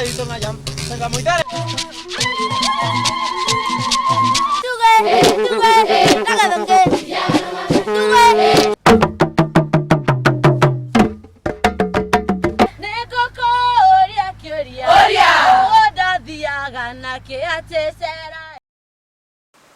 hizo na jam. Sanga muitare. Tuwe, nagadonge. Tuwe.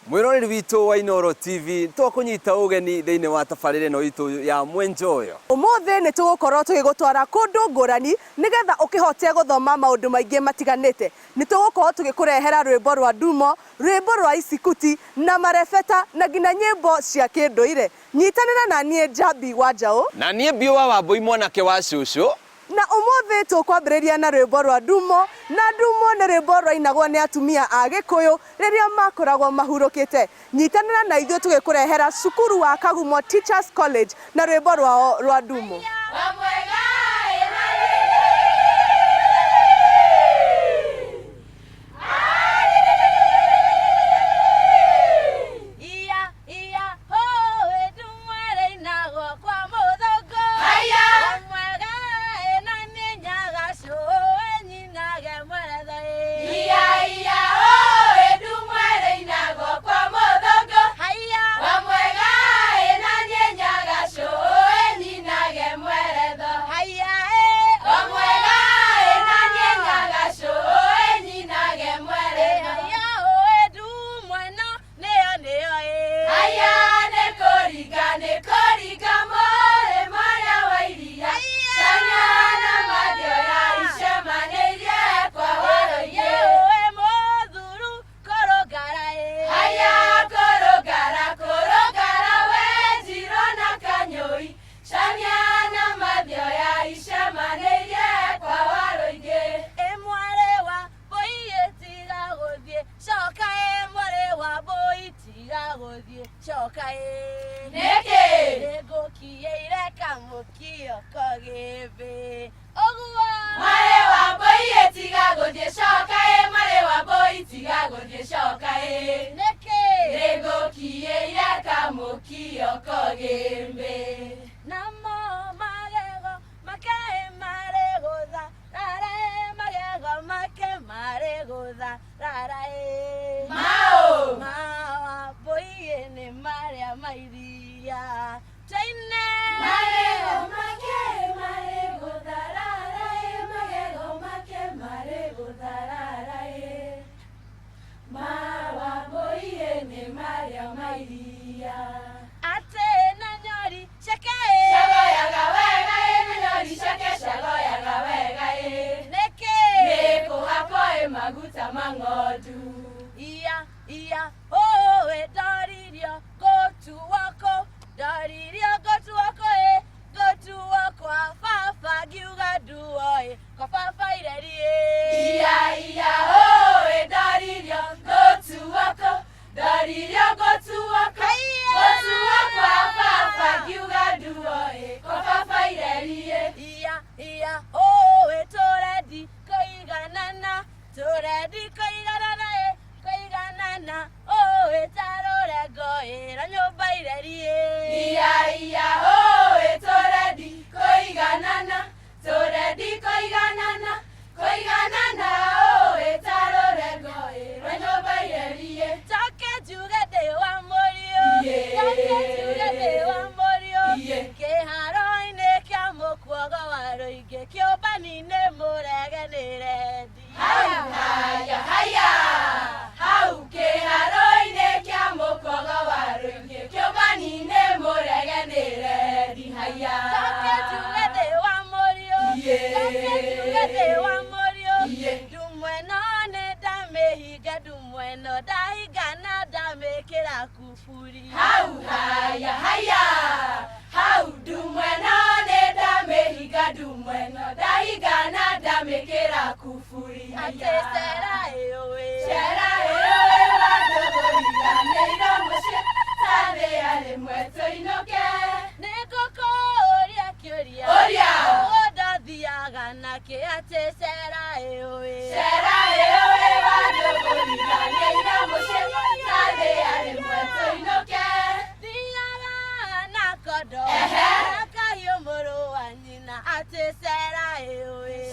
Mwiroreri witu wa Inooro TV twakunyita ugeni thiini wa tabarire no itu ya Mwinjoyo. Umuthi ni tugukorwo tugigutwara kundu ngurani nigetha ukihote guthoma maundu maingi matiganite. Ni tugukorwo tugikurehera rwimbo rwa ndumo, rwimbo rwa isikuti na marefeta na ngina nyimbo cia kinduire. Nyitanira na nie Njambi wa Njau na nie Biwa wa Mbui mwanake wa Cucu. Na umuthi tukwambiriria na rwimbo rwa ndumo, na ndumo ni rwimbo rwainagwo ni atumia a Gikuyu riria makoragwo mahurukite. Nyitanira na ithuĩ tugikurehera cukuru wa Kagumo Teachers College na rwimbo rwa ndumo.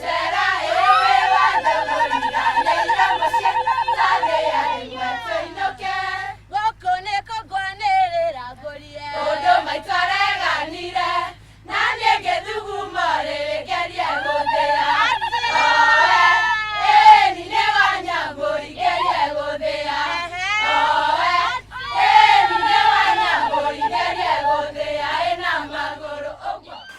Será eu,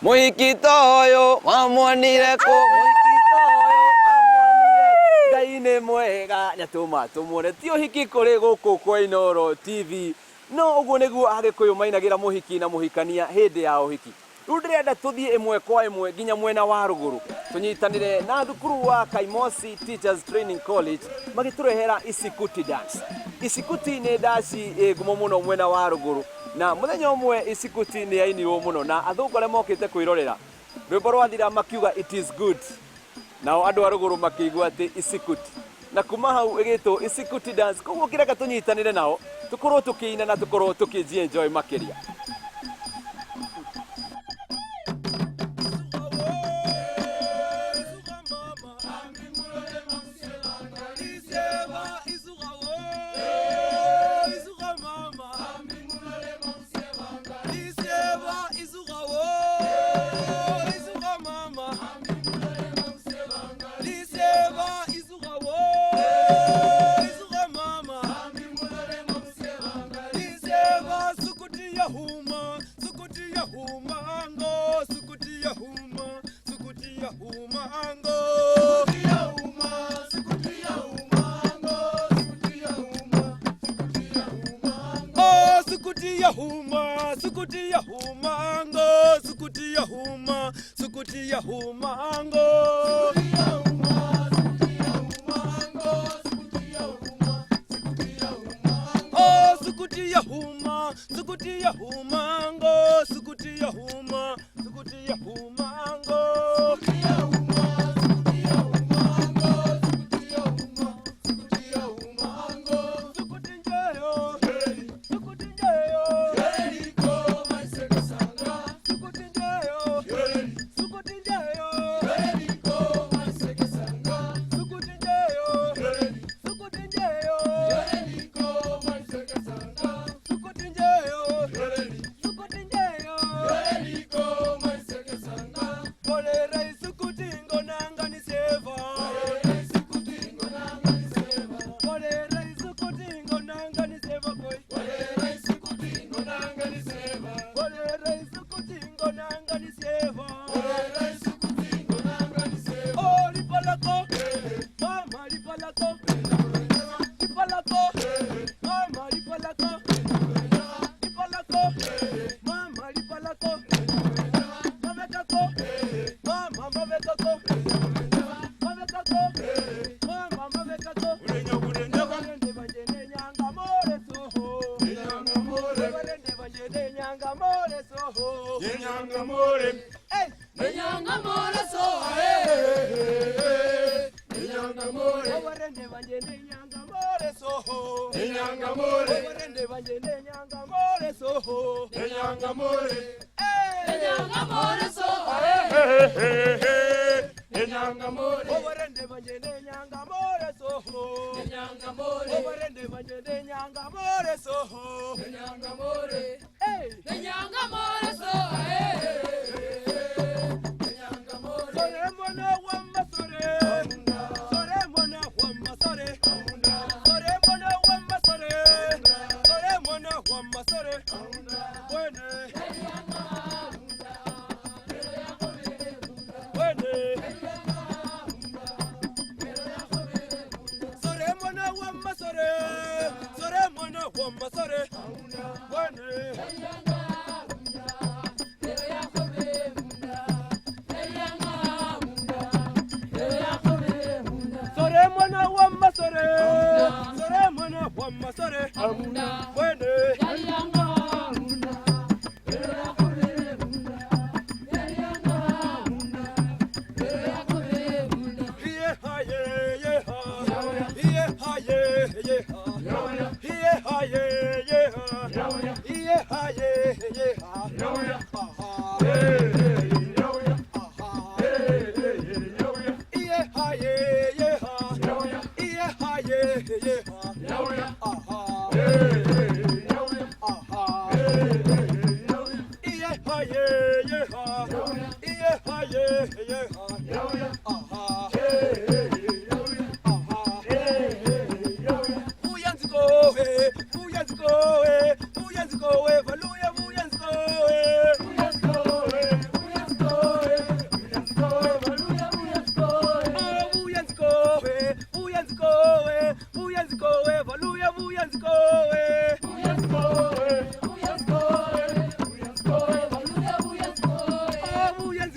Muhiki toyo wamuonire ku muhiki toyo wamuonire Ngai ni mwega nyatuma tumure ti uhiki kuri guku kwa Inooro TV no uguo niguo agikuyu mainagira muhiki na muhikania hindi ya uhiki riu ndirenda tuthie imwe kwa imwe nginya mwena wa ruguru tunyitanire na thukuru wa Kaimosi Teachers Training College magiturehera isikuti dance. Isikuti ni dance ngumo muno mwena wa ruguru na muthenya umwe isikuti ni yainirwo muno na athungu aria mokite kwirorera rwimbo rwathira makiuga it is good nao andu a ruguru makigua ati isikuti na kuma hau igitwo isikuti dance koguo kireka tunyitanire nao tukorwo tukiina na tukorwo tukienjoy makiria.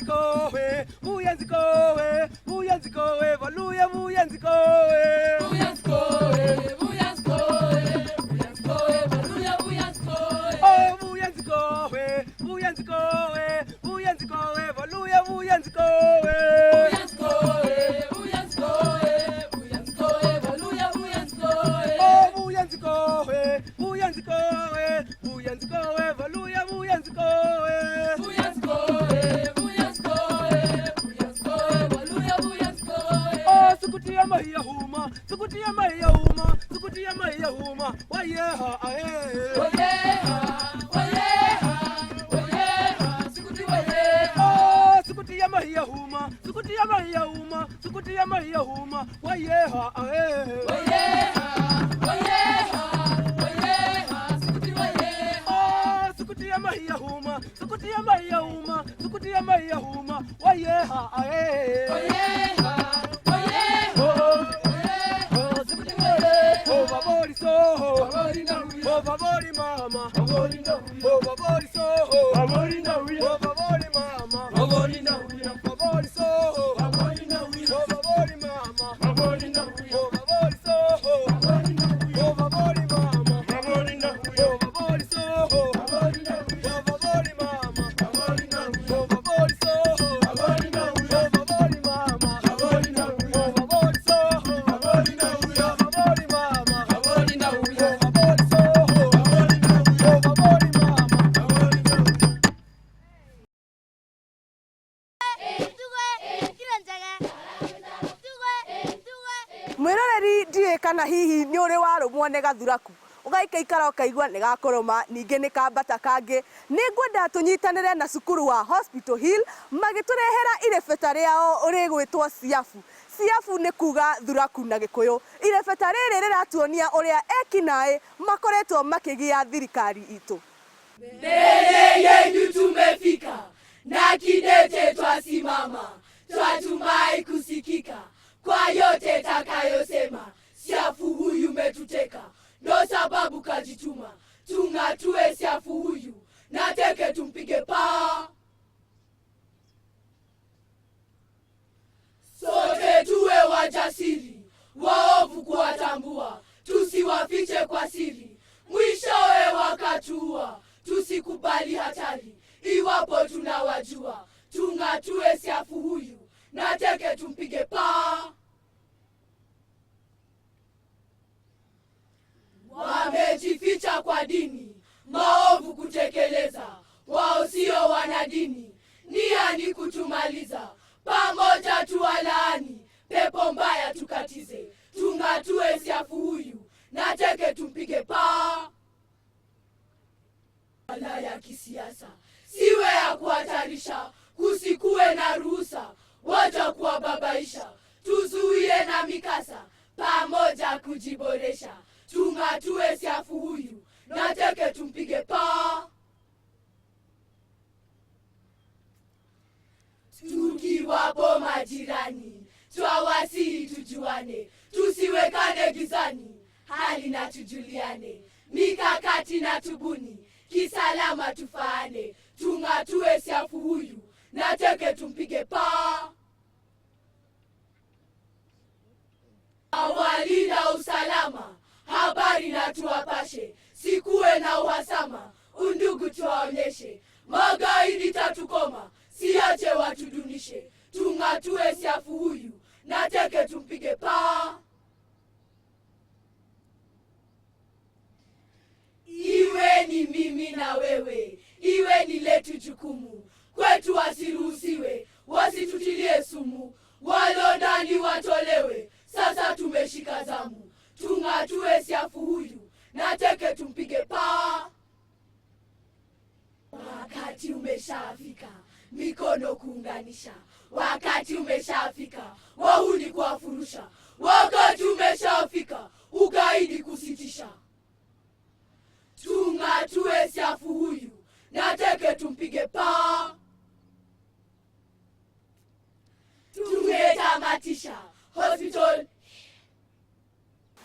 muyanzikowe, muyanzikowe, muyanzikowe, valuya muyanzikowe. Muyanzikowe, muyanzikowe, muyanzikowe, valuya muyanzikowe. Oh, muyanzikowe, muyanzikowe, muyanzikowe, valuya muyanzikowe. Muyanzikowe, muyanzikowe, muyanzikowe, valuya muyanzikowe. Oh, muyanzikowe, muyanzikowe, muyanzikowe, valuya muyanzikowe. Muyanzikowe, muyanzikowe, muyanzikowe, valuya muyanzikowe. Oh, sukutia mahiya huma, sukutia mahiya huma, sukutia mahiya huma. Wayeha ae. Wayeha, wayeha, wayeha, sukuti wayeha. Oh, sukutia mahiya huma, sukutia mahiya huma, sukutia mahiya huma. Wayeha ae. Wayeha, wayeha, wayeha, sukuti wayeha. Oh, sukutia mahiya huma, sukutia mahiya huma, sukutia mahiya huma. Wayeha ae. Wayeha, wayeha, oh, sukuti wayeha. Oh, babori soho, babori nawi, oh, babori mama, babori nawi, oh, babori soho, babori nawi, oh, babori mama, babori nawi, babori soho, babori nawi, oh, babori mama, babori nawi, oh, babori soho, babori nawi, oh, babori mama, babori nawi, oh, babori soho, babori nawi, oh, babori mama, babori nawi, oh, babori soho, babori nawi, oh, babori mama, babori nawi, oh, babori soho, babori nawi, oh, babori mama, babori nawi, oh, babori soho, babori nawi, oh, babori mama, babori nawi. Mwiroreri ndiye kana hihi ni uri warumwo ni gathuraku ugaikaikara ukaigua ni gakoroma ninge ni kambata kangi ni ngwenda tunyitanire na cukuru wa Hospital Hill magiturehera irebeta riao rigwitwo Siafu. Siafu ni kuga thuraku na Gikuyu. Irebeta riri riratuonia uria ekinae makoretwo makigia thirikari itu. Mbele yenu tumefika na kidete twasimama, twatumai kusikika kwa yote takayosema. Siafu huyu metuteka, ndo sababu kajituma, tungatue Siafu huyu na teke tumpige paa. Sote tuwe wajasiri, waovu kuwatambua, tusiwafiche kwa siri, mwishowe wakatua. Tusikubali hatari, iwapo tunawajua, tungatue Siafu huyu na teke tumpige paa. Wamejificha kwa dini, maovu kutekeleza, wao sio wanadini, nia ni kutumaliza. Pamoja tuwalaani, pepo mbaya tukatize, tungatue Siafu huyu na teke tumpige paa. Wala ya kisiasa siwe ya kuhatarisha, kusikuwe na ruhusa waja kuwababaisha, tuzuie na mikasa, pamoja kujiboresha, tungatue Siafu huyu na teke tumpige paa. Tukiwapo majirani, twawasihi tujuane, tusiwekane gizani, hali na tujuliane, mikakati na tubuni, kisalama tufaane, tungatue Siafu huyu na teke tumpige paa. Awalinda usalama, habari na tuwapashe, sikuwe na uhasama, undugu tuwaonyeshe, magaidi tatukoma, siache watudunishe, tungatue Siafu huyu na teke tumpige paa. Iwe ni mimi na wewe, iwe ni letu jukumu, kwetu wasiruhusiwe, wasitutilie sumu, walodani watolewe, sasa tumeshika zamu, tungatue Siafu huyu na teke tumpige paa. Wakati umeshafika, mikono kuunganisha, wakati umeshafika, wahuni kuwafurusha, wakati umeshafika, ugaidi kusitisha, tungatue Siafu huyu na teke tumpige paa. Tumetamatisha Hospital.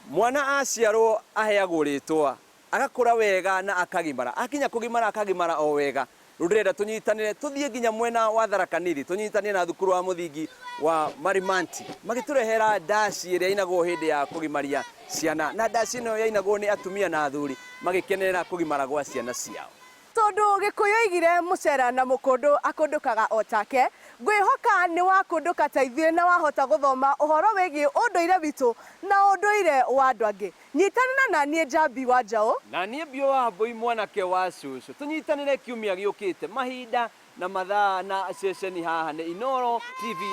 Mwana aciarwo aheagwo ritwa agakura wega na akagimara, akinya kugimara akagimara o wega rurenda tunyitanire tuthie nginya mwena wa Tharaka Nithi tunyitanire na thukuru wa muthingi wa Marimanti magiturehera ndaci iria inagwo hindi ya kugimaria ciana na ndaci ino yainagwo ni atumia na athuri magikenerera kugimara gwa ciana ciao. Tondu Gikuyu igire mucera na mukundu akundukaga otake ngwihoka ni wakunduka ta ithuĩ na wahota guthoma uhoro wigie unduire witu na unduire wa andu angi. Nyitanira na nie Njambi wa Njau na nie Bio wa Mbui mwanake wa Cucu tunyitanire kiumia giukite mahinda na mathaa na ceceni haha ni Inooro TV.